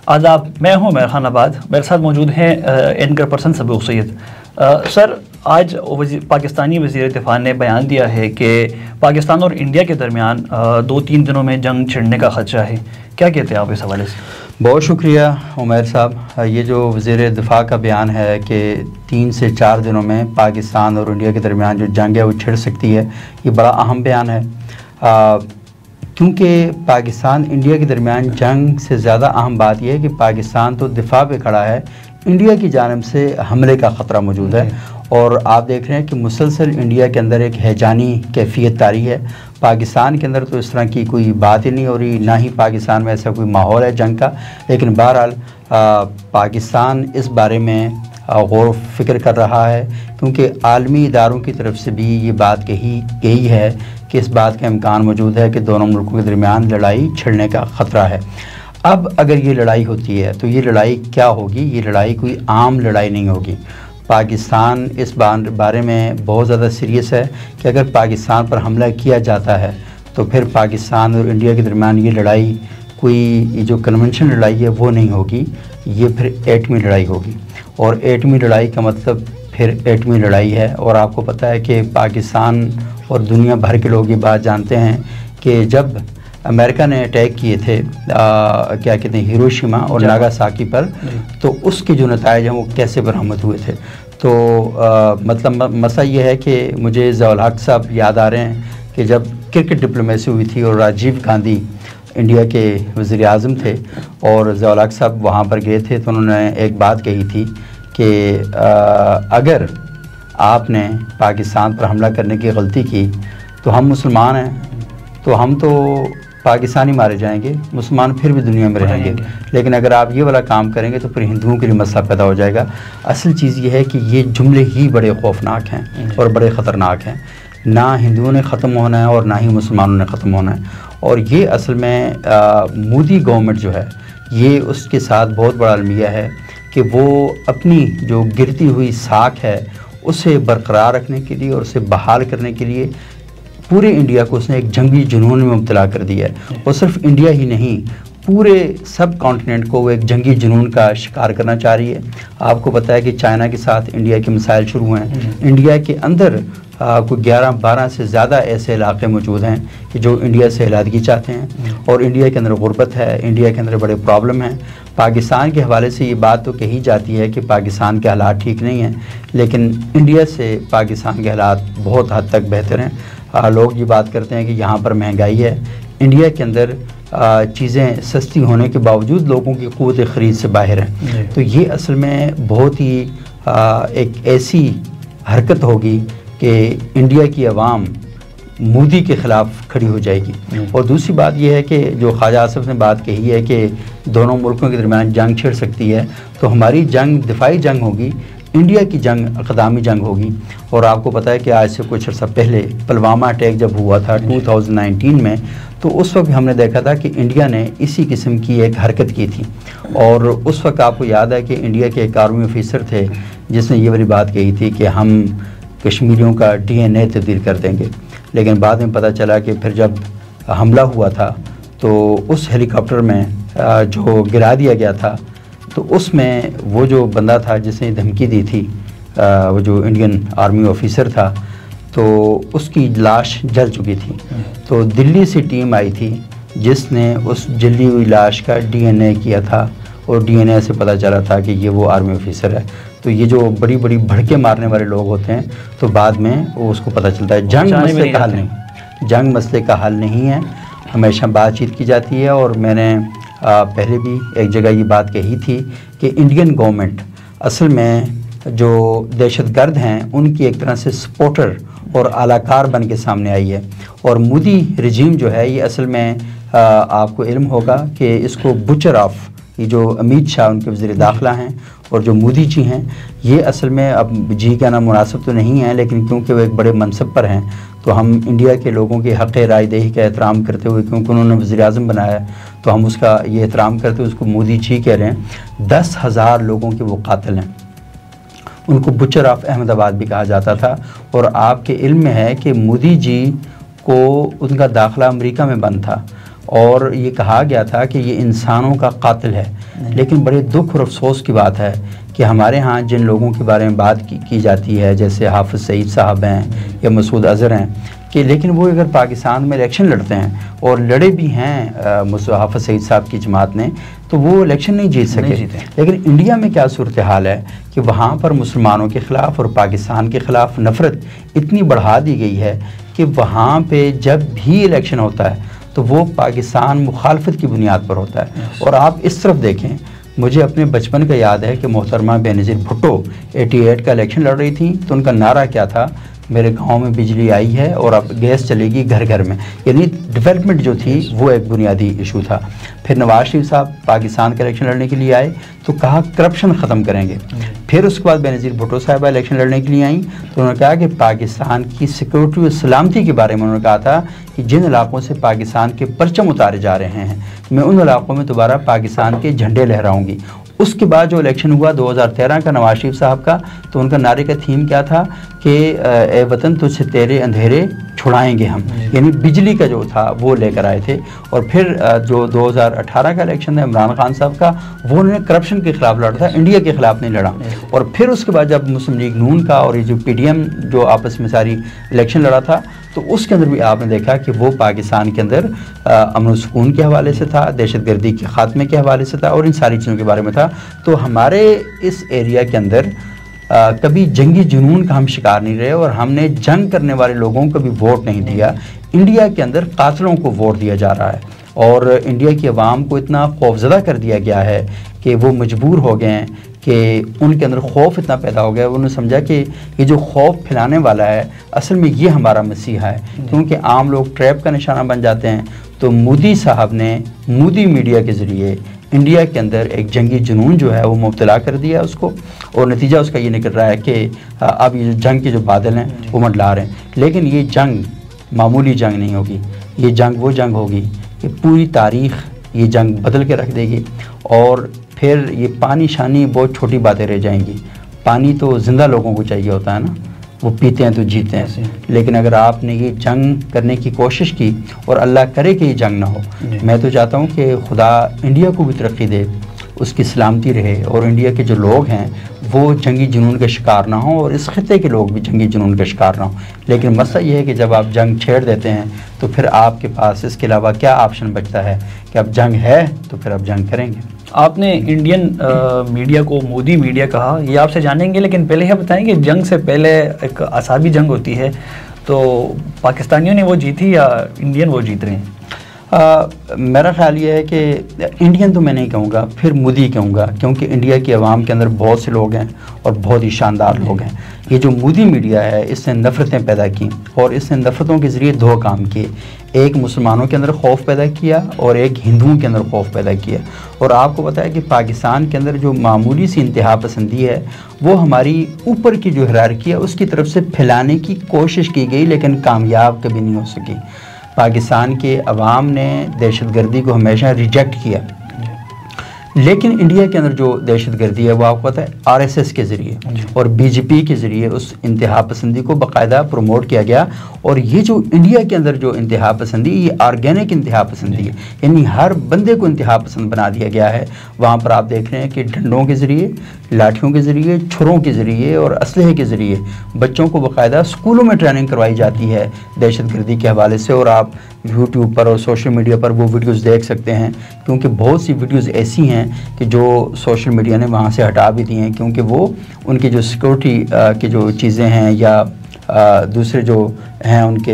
आदाब, मैं हूं उमैर खान आबाद। मेरे साथ मौजूद हैं एंकर पर्सन सबूक सैयद। सर, आज पाकिस्तानी वज़ीर दिफ़ा ने बयान दिया है कि पाकिस्तान और इंडिया के दरमियान 2-3 दिनों में जंग छिड़ने का ख़दशा है। क्या कहते हैं आप इस हवाले से? बहुत शुक्रिया उमैर साहब। ये जो वज़ीर दिफ़ा का बयान है कि 3 से 4 दिनों में पाकिस्तान और इंडिया के दरमियान जो जंग है वो छिड़ सकती है, ये बड़ा अहम बयान है। क्योंकि पाकिस्तान इंडिया के दरमियान जंग से ज़्यादा अहम बात यह है कि पाकिस्तान तो दिफा पे खड़ा है, इंडिया की जानिब से हमले का ख़तरा मौजूद है। और आप देख रहे हैं कि मुसलसल इंडिया के अंदर एक हैजानी कैफियत तारी है। पाकिस्तान के अंदर तो इस तरह की कोई बात ही नहीं हो रही, ना ही पाकिस्तान में ऐसा कोई माहौल है जंग का। लेकिन बहरहाल पाकिस्तान इस बारे में गौर फिक्र कर रहा है, क्योंकि आलमी इदारों की तरफ से भी ये बात कही गई है कि इस बात का इम्कान मौजूद है कि दोनों मुल्कों के दरमियान लड़ाई छिड़ने का ख़तरा है। अब अगर ये लड़ाई होती है तो ये लड़ाई क्या होगी? ये लड़ाई कोई आम लड़ाई नहीं होगी। पाकिस्तान इस बारे में बहुत ज़्यादा सीरियस है कि अगर पाकिस्तान पर हमला किया जाता है तो फिर पाकिस्तान और इंडिया के दरमियान ये लड़ाई कोई जो कन्वेंशनल लड़ाई है वो नहीं होगी, ये फिर एटमी लड़ाई होगी। और एटमी लड़ाई का मतलब फिर एटमी लड़ाई है। और आपको पता है कि पाकिस्तान और दुनिया भर के लोग ये बात जानते हैं कि जब अमेरिका ने अटैक किए थे क्या कहते हैं हिरोशिमा और नागासाकी पर, तो उसके जो नताइज हैं वो कैसे बरामद हुए थे। तो मतलब मसला ये है कि मुझे ज़िया-उल हक साहब याद आ रहे हैं कि जब क्रिकेट डिप्लोमेसी हुई थी और राजीव गांधी इंडिया के वज़ीर आज़म थे और ज़िया-उल हक साहब वहाँ पर गए थे, तो उन्होंने एक बात कही थी कि अगर आपने पाकिस्तान पर हमला करने की गलती की तो हम मुसलमान हैं, तो हम तो पाकिस्तानी मारे जाएंगे, मुसलमान फिर भी दुनिया में रहेंगे। लेकिन अगर आप ये वाला काम करेंगे तो फिर हिंदुओं के लिए मसला पैदा हो जाएगा। असल चीज़ ये है कि ये जुमले ही बड़े खौफनाक हैं और बड़े ख़तरनाक हैं। ना हिंदुओं ने ख़त्म होना है और ना ही मुसलमानों ने ख़त्म होना है। और ये असल में मोदी गवर्नमेंट जो है ये उसके साथ बहुत बड़ा अलमिया है कि वो अपनी जो गिरती हुई साख है उसे बरकरार रखने के लिए और उसे बहाल करने के लिए पूरे इंडिया को उसने एक जंगी जुनून में मुब्तला कर दिया है। और सिर्फ इंडिया ही नहीं, पूरे सब कॉन्टिनेंट को वो एक जंगी जुनून का शिकार करना चाह रही है। आपको पता है कि चाइना के साथ इंडिया के मिसाइल शुरू हैं। इंडिया के अंदर कोई 11-12 से ज़्यादा ऐसे इलाके मौजूद हैं कि जो इंडिया से अलहदगी चाहते हैं। और इंडिया के अंदर गुर्बत है, इंडिया के अंदर बड़े प्रॉब्लम हैं। पाकिस्तान के हवाले से ये बात तो कही जाती है कि पाकिस्तान के हालात ठीक नहीं हैं, लेकिन इंडिया से पाकिस्तान के हालात बहुत हद तक बेहतर हैं। लोग ये बात करते हैं कि यहाँ पर महंगाई है, इंडिया के अंदर चीज़ें सस्ती होने के बावजूद लोगों की क़ुव्वत ख़रीद से बाहर हैं। तो ये असल में बहुत ही एक ऐसी हरकत होगी कि इंडिया की आवाम मोदी के ख़िलाफ़ खड़ी हो जाएगी। और दूसरी बात यह है कि जो ख्वाजा आसिफ ने बात कही है कि दोनों मुल्कों के दरमियान जंग छिड़ सकती है, तो हमारी जंग दिफाई जंग होगी, इंडिया की जंग अक़दामी जंग होगी। और आपको पता है कि आज से कुछ अर्सा पहले पुलवामा अटैक जब हुआ था 2019 में, तो उस वक्त हमने देखा था कि इंडिया ने इसी किस्म की एक हरकत की थी। और उस वक्त आपको याद है कि इंडिया के एक आर्मी ऑफिसर थे जिसने ये वाली बात कही थी कि हम कश्मीरियों का DNA तब्दील कर देंगे। लेकिन बाद में पता चला कि फिर जब हमला हुआ था तो उस हेलीकॉप्टर में जो गिरा दिया गया था, तो उसमें वो जो बंदा था जिसने धमकी दी थी, वो जो इंडियन आर्मी ऑफिसर था, तो उसकी लाश जल चुकी थी। तो दिल्ली से टीम आई थी जिसने उस जली हुई लाश का DNA किया था और DNA से पता चला था कि ये वो आर्मी ऑफिसर है। तो ये जो बड़ी बड़ी भड़के मारने वाले लोग होते हैं तो बाद में वो उसको पता चलता है। जंग मसले का हल नहीं, जंग मसले का हल नहीं है, हमेशा बातचीत की जाती है। और मैंने पहले भी एक जगह ये बात कही थी कि इंडियन गवर्नमेंट असल में जो दहशतगर्द हैं उनकी एक तरह से सपोर्टर और आलाकार बन के सामने आई है। और मोदी रिजीम जो है ये असल में आपको इल्म होगा कि इसको बुचर ऑफ, ये जो अमित शाह उनके वज़ीर दाखिला हैं और जो मोदी जी हैं, ये असल में अब जी कहना मुनासिब तो नहीं है, लेकिन क्योंकि वो एक बड़े मनसब पर हैं तो हम इंडिया के लोगों के हक़ राय दही का एहतराम करते हुए, क्योंकि उन्होंने वज़ीर आज़म बनाया है तो हम उसका ये एहतराम करते हुए उसको मोदी जी कह रहे हैं। 10,000 लोगों के वो कातिल हैं, उनको बुचर ऑफ अहमदाबाद भी कहा जाता था। और आपके इल्म में है कि मोदी जी को उनका दाखिला अमेरिका में बंद था और ये कहा गया था कि ये इंसानों का कातिल है। लेकिन बड़े दुख और अफसोस की बात है कि हमारे यहाँ जिन लोगों के बारे में बात की जाती है, जैसे हाफिज़ सईद साहब हैं या मसूद अज़हर हैं, कि लेकिन वो अगर पाकिस्तान में इलेक्शन लड़ते हैं और लड़े भी हैं हाफिज़ सईद साहब की जमात ने, तो वो इलेक्शन नहीं जीत सके। लेकिन इंडिया में क्या सूरत हाल है कि वहाँ पर मुसलमानों के ख़िलाफ़ और पाकिस्तान के ख़िलाफ़ नफ़रत इतनी बढ़ा दी गई है कि वहाँ पे जब भी इलेक्शन होता है तो वो पाकिस्तान मुखालफत की बुनियाद पर होता है। और आप इस तरफ देखें, मुझे अपने बचपन का याद है कि मोहतरमा बेनज़ीर भुट्टो 88 का इलेक्शन लड़ रही थी, तो उनका नारा क्या था, मेरे गांव में बिजली आई है और अब गैस चलेगी घर घर में। यानी डेवलपमेंट जो थी वो एक बुनियादी इशू था। फिर नवाज शरीफ साहब पाकिस्तान का इलेक्शन लड़ने के लिए आए तो कहा करप्शन ख़त्म करेंगे। फिर उसके बाद बेनज़ीर भुट्टो साहबा इलेक्शन लड़ने के लिए आई तो उन्होंने कहा कि पाकिस्तान की सिक्योरिटी और सलामती के बारे में उन्होंने कहा था कि जिन इलाकों से पाकिस्तान के परचम उतारे जा रहे हैं, मैं उन इलाकों में दोबारा पाकिस्तान के झंडे लहराऊँगी। उसके बाद जो इलेक्शन हुआ 2013 का नवाज शरीफ साहब का, तो उनका नारे का थीम क्या था कि ए वतन तुझसे तेरे अंधेरे छुड़ाएंगे हम, यानी बिजली का जो था वो लेकर आए थे। और फिर जो 2018 का इलेक्शन था इमरान खान साहब का, वो उन्होंने करप्शन के खिलाफ लड़ा था, इंडिया के खिलाफ नहीं लड़ा। और फिर उसके बाद जब मुस्लिम लीग नून का और ये जो PDM जो आपस में सारी इलेक्शन लड़ा था, तो उसके अंदर भी आपने देखा कि वो पाकिस्तान के अंदर अमन व सुकून के हवाले से था, दहशतगर्दी के ख़ात्मे के हवाले से था और इन सारी चीज़ों के बारे में था। तो हमारे इस एरिया के अंदर कभी जंगी जुनून का हम शिकार नहीं रहे और हमने जंग करने वाले लोगों को भी वोट नहीं दिया। इंडिया के अंदर कातलों को वोट दिया जा रहा है और इंडिया की आवाम को इतना खौफजदा कर दिया गया है कि वो मजबूर हो गए हैं कि उनके अंदर खौफ इतना पैदा हो गया, उन्होंने समझा कि ये जो खौफ फैलाने वाला है असल में ये हमारा मसीहा है, क्योंकि आम लोग ट्रैप का निशाना बन जाते हैं। तो मोदी साहब ने मोदी मीडिया के ज़रिए इंडिया के अंदर एक जंगी जुनून जो है वो मुब्तला कर दिया उसको, और नतीजा उसका ये निकल रहा है कि अब ये जंग के जो बादल हैं वो मंडला रहे हैं। लेकिन ये जंग मामूली जंग नहीं होगी, ये जंग वो जंग होगी कि पूरी तारीख़ ये जंग बदल के रख देगी। और फिर ये पानी शानी बहुत छोटी बातें रह जाएंगी। पानी तो ज़िंदा लोगों को चाहिए होता है ना, वो पीते हैं तो जीते हैं। लेकिन अगर आपने ये जंग करने की कोशिश की और अल्लाह करे कि ये जंग ना हो, मैं तो चाहता हूँ कि खुदा इंडिया को भी तरक्की दे, उसकी सलामती रहे और इंडिया के जो लोग हैं वो जंगी जुनून का शिकार ना हो और इस खित्ते के लोग भी जंगी जुनून का शिकार ना हो। लेकिन मसला ये है कि जब आप जंग छेड़ देते हैं तो फिर आपके पास इसके अलावा क्या ऑप्शन बचता है कि अब जंग है तो फिर अब जंग करेंगे। आपने इंडियन मीडिया को मोदी मीडिया कहा, ये आपसे जानेंगे, लेकिन पहले यह बताएं कि जंग से पहले एक असाबी जंग होती है, तो पाकिस्तानियों ने वो जीती या इंडियन वो जीत रहे हैं? मेरा ख्याल ये है कि इंडियन तो मैं नहीं कहूँगा, फिर मोदी कहूँगा, क्योंकि इंडिया की आवाम के अंदर बहुत से लोग हैं और बहुत ही शानदार लोग हैं। ये जो मोदी मीडिया है इसने नफ़रतें पैदा की और इसने नफ़रतों के ज़रिए दो काम किए, एक मुसलमानों के अंदर खौफ पैदा किया और एक हिंदुओं के अंदर खौफ पैदा किया। और आपको पता है कि पाकिस्तान के अंदर जो मामूली सी इंतहा पसंदी है वो हमारी ऊपर की जो हिरारकी है उसकी तरफ से फैलाने की कोशिश की गई, लेकिन कामयाब कभी नहीं हो सकी। पाकिस्तान के अवाम ने दहशतगर्दी को हमेशा रिजेक्ट किया, लेकिन इंडिया के अंदर जो दहशतगर्दी है वो आपको पता है RSS के ज़रिए और BJP के ज़रिए उस इंतहा पसंदी को बाकायदा प्रमोट किया गया। और ये जो इंडिया के अंदर जो इंतहा पसंदी, ये ऑर्गेनिक इंतहा पसंदी है, यानी हर बंदे को इंतहा पसंद बना दिया गया है। वहाँ पर आप देख रहे हैं कि डंडों के ज़रिए, लाठियों के ज़रिए, छुरों के ज़रिए और असलहे के ज़रिए बच्चों को बाकायदा स्कूलों में ट्रेनिंग करवाई जाती है दहशतगर्दी के हवाले से। और आप यूट्यूब पर और सोशल मीडिया पर वो वीडियोज़ देख सकते हैं, क्योंकि बहुत सी वीडियोज़ ऐसी हैं कि जो सोशल मीडिया ने वहाँ से हटा भी दी हैं, क्योंकि वो उनकी जो सिक्योरिटी की जो चीज़ें हैं या दूसरे जो हैं उनके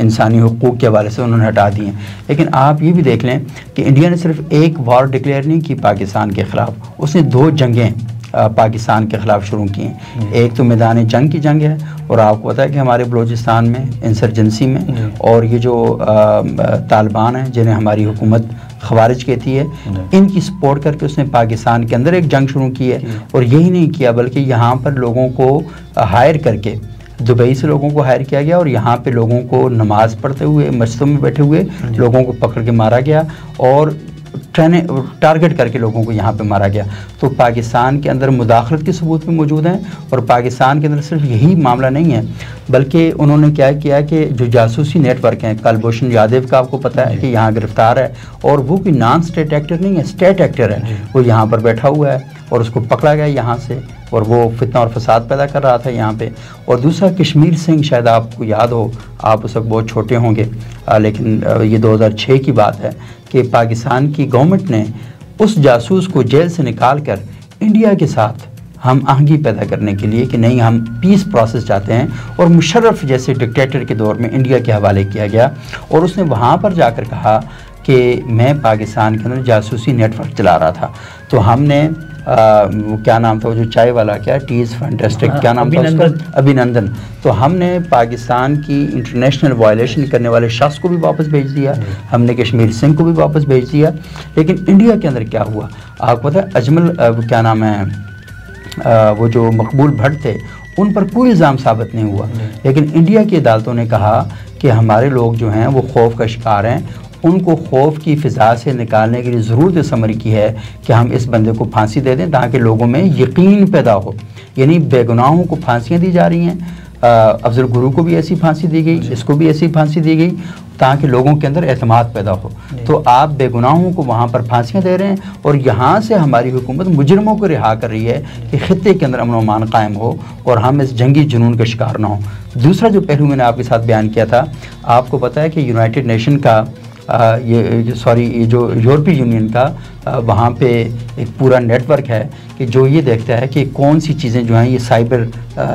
इंसानी हुकूक के हवाले से उन्होंने हटा दिए हैं। लेकिन आप ये भी देख लें कि इंडिया ने सिर्फ एक वॉर डिक्लेयर नहीं की पाकिस्तान के ख़िलाफ़, उसने 2 जंगें पाकिस्तान के ख़िलाफ़ शुरू की हैं। एक तो मैदान जंग की जंग है और आपको पता है कि हमारे बलूचिस्तान में इंसर्जेंसी में और ये जो तालिबान हैं जिन्हें हमारी हुकूमत खवारिज कहती है, इनकी सपोर्ट करके उसने पाकिस्तान के अंदर एक जंग शुरू की है। और यही नहीं किया बल्कि यहाँ पर लोगों को हायर करके, दुबई से लोगों को हायर किया गया और यहाँ पे लोगों को नमाज़ पढ़ते हुए मस्जिदों में बैठे हुए लोगों को पकड़ के मारा गया और टारगेट करके लोगों को यहाँ पे मारा गया। तो पाकिस्तान के अंदर मुदाखलत के सबूत भी मौजूद हैं, और पाकिस्तान के अंदर सिर्फ यही मामला नहीं है, बल्कि उन्होंने क्या किया कि जो जासूसी नेटवर्क हैं, कुलभूषण यादव का आपको पता है कि यहाँ गिरफ्तार है, और वो कोई नॉन स्टेट एक्टर नहीं है, स्टेट एक्टर है, वो यहाँ पर बैठा हुआ है और उसको पकड़ा गया यहाँ से, और वो फितना और फसाद पैदा कर रहा था यहाँ पे। और दूसरा कश्मीर सिंह, शायद आपको याद हो, आप उस वक्त बहुत छोटे होंगे, लेकिन ये 2006 की बात है कि पाकिस्तान की गवर्नमेंट ने उस जासूस को जेल से निकाल कर इंडिया के साथ हम आहंगी पैदा करने के लिए कि नहीं हम पीस प्रोसेस चाहते हैं, और मुशर्रफ जैसे डिक्टेटर के दौर में इंडिया के हवाले किया गया, और उसने वहाँ पर जाकर कहा कि मैं पाकिस्तान के अंदर जासूसी नेटवर्क चला रहा था। तो हमने वो क्या नाम था, वो जो चाय वाला, क्या टीज़ फैंटास्टिक, क्या नाम था उसका, अभिनंदन। तो हमने पाकिस्तान की इंटरनेशनल वायलेशन करने वाले शख्स को भी वापस भेज दिया, हमने कश्मीर सिंह को भी वापस भेज दिया। लेकिन इंडिया के अंदर क्या हुआ आपको पता है, अजमल क्या नाम है, वो जो मकबूल भट्ट थे, उन पर कोई इल्ज़ाम साबित नहीं हुआ, लेकिन इंडिया की अदालतों ने कहा कि हमारे लोग जो हैं वो खौफ का शिकार हैं, उनको खौफ की फ़िज़ा से निकालने के लिए ज़रूरत समझ की है कि हम इस बंदे को फांसी दे दें ताकि लोगों में यकीन पैदा हो। यानी बेगुनाहों को फांसियाँ दी जा रही हैं, अफजल गुरु को भी ऐसी फांसी दी गई, इसको भी ऐसी फांसी दी गई, ताकि लोगों के अंदर एतमाद पैदा हो। तो आप बेगुनाहों को वहाँ पर फांसियाँ दे रहे हैं, और यहाँ से हमारी हुकूमत मुजरमों को रिहा कर रही है कि खित्ते के अंदर अमन व अमान कायम हो और हम इस जंगी जुनून का शिकार ना हो। दूसरा जो पहलू मैंने आपके साथ बयान किया था, आपको पता है कि यूनाइटेड नेशन का ये जो यूरोपीय यूनियन का वहाँ पे एक पूरा नेटवर्क है कि जो ये देखता है कि कौन सी चीज़ें जो हैं ये साइबर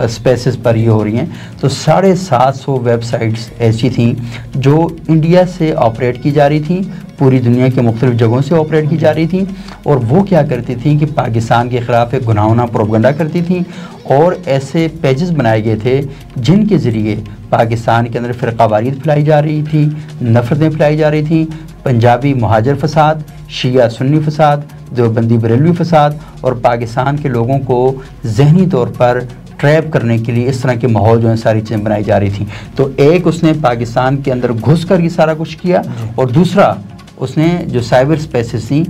स्पेसेस पर ये हो रही हैं। तो 750 वेबसाइट्स ऐसी थी जो इंडिया से ऑपरेट की जा रही थी, पूरी दुनिया के मुख्तलिफ जगहों से ऑपरेट की जा रही थी, और वो क्या करती थी कि पाकिस्तान के ख़िलाफ़ एक गुनाहोना प्रोपगंडा करती थी, और ऐसे पेजेस बनाए गए थे जिनके ज़रिए पाकिस्तान के अंदर फ़िरक़ावारीत फैलाई जा रही थी, नफ़रतें फैलाई जा रही थी, पंजाबी महाजर फसाद, शिया सुन्नी फसाद, देवबंदी बरेलवी फसाद, और पाकिस्तान के लोगों को जहनी तौर पर ट्रैप करने के लिए इस तरह के माहौल जो है सारी चीज़ें बनाई जा रही थी। तो एक उसने पाकिस्तान के अंदर घुस कर ये सारा कुछ किया, और दूसरा उसने जो साइबर स्पेसेस थी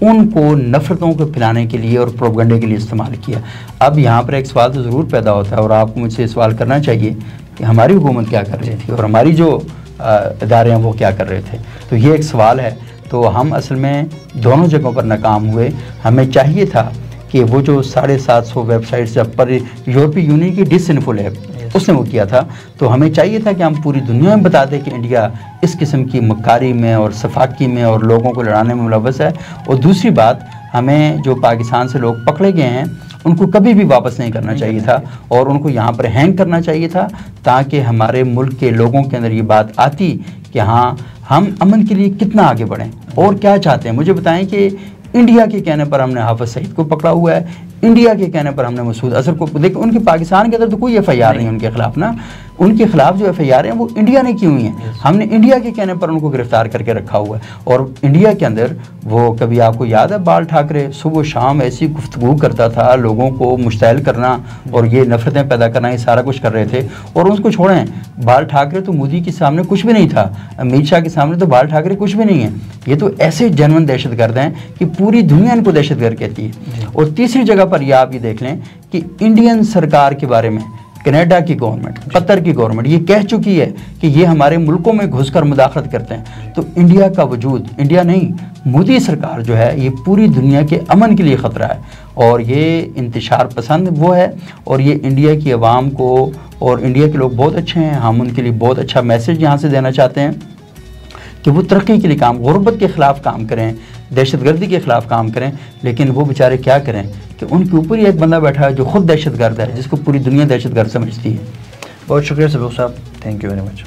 उनको नफ़रतों को फैलाने के लिए और प्रोपगंडे के लिए इस्तेमाल किया। अब यहाँ पर एक सवाल तो ज़रूर पैदा होता है, और आपको मुझसे सवाल करना चाहिए कि हमारी हुकूमत क्या कर रही थी और हमारी जो इदारे हैं वो क्या कर रहे थे। तो ये एक सवाल है। तो हम असल में दोनों जगहों पर नाकाम हुए। हमें चाहिए था कि वो जो 750 वेबसाइट्स जब पर यूरोपीय यूनियन की डिसइन्फो लैब उसने वो किया था, तो हमें चाहिए था कि हम पूरी दुनिया में बता दें कि इंडिया इस किस्म की मक्कारी में और सफाकी में और लोगों को लड़ाने में मुलव्वस है। और दूसरी बात, हमें जो पाकिस्तान से लोग पकड़े गए हैं उनको कभी भी वापस नहीं करना चाहिए था, और उनको यहाँ पर हैंग करना चाहिए था, ताकि हमारे मुल्क के लोगों के अंदर ये बात आती कि हाँ हम अमन के लिए कितना आगे बढ़ें और क्या चाहते हैं। मुझे बताएं कि इंडिया के कहने पर हमने हाफिज सईद को पकड़ा हुआ है, इंडिया के कहने पर हमने मसूद अजहर को, देखिए उनके पाकिस्तान के अंदर तो कोई FIR नहीं उनके खिलाफ ना, उनके खिलाफ जो FIR हैं वो इंडिया ने की हुई हैं। हमने इंडिया के कहने पर उनको गिरफ्तार करके रखा हुआ है। और इंडिया के अंदर वो कभी आपको याद है बाल ठाकरे सुबह शाम ऐसी गुफ्तगू करता था, लोगों को मुश्तैल करना और ये नफरतें पैदा करना, ये सारा कुछ कर रहे थे। और उसको छोड़ें, बाल ठाकरे तो मोदी के सामने कुछ भी नहीं था, अमित शाह के सामने तो बाल ठाकरे कुछ भी नहीं है। ये तो ऐसे जनवन दहशतगर्द हैं कि पूरी दुनिया इनको दहशतगर्द कहती है। और तीसरी जगह पर यह आप ये देख लें कि इंडियन सरकार के बारे में कनाडा की गवर्नमेंट, कतर की गवर्नमेंट ये कह चुकी है कि ये हमारे मुल्कों में घुसकर मुदाखलत करते हैं। तो इंडिया का वजूद, इंडिया नहीं मोदी सरकार जो है, ये पूरी दुनिया के अमन के लिए ख़तरा है। और ये इंतशार पसंद वो है, और ये इंडिया की आवाम को, और इंडिया के लोग बहुत अच्छे हैं, हम उनके लिए बहुत अच्छा मैसेज यहाँ से देना चाहते हैं कि वो तरक्की के लिए काम, गुर्बत के ख़िलाफ़ काम करें, दहशतगर्दी के ख़िलाफ़ काम करें। लेकिन वो बेचारे क्या करें कि उनके ऊपर ही एक बंदा बैठा है जो ख़ुद दहशतगर्द है, जिसको पूरी दुनिया दहशतगर्द समझती है। बहुत शुक्रिया सबूक साहब, थैंक यू वेरी मच।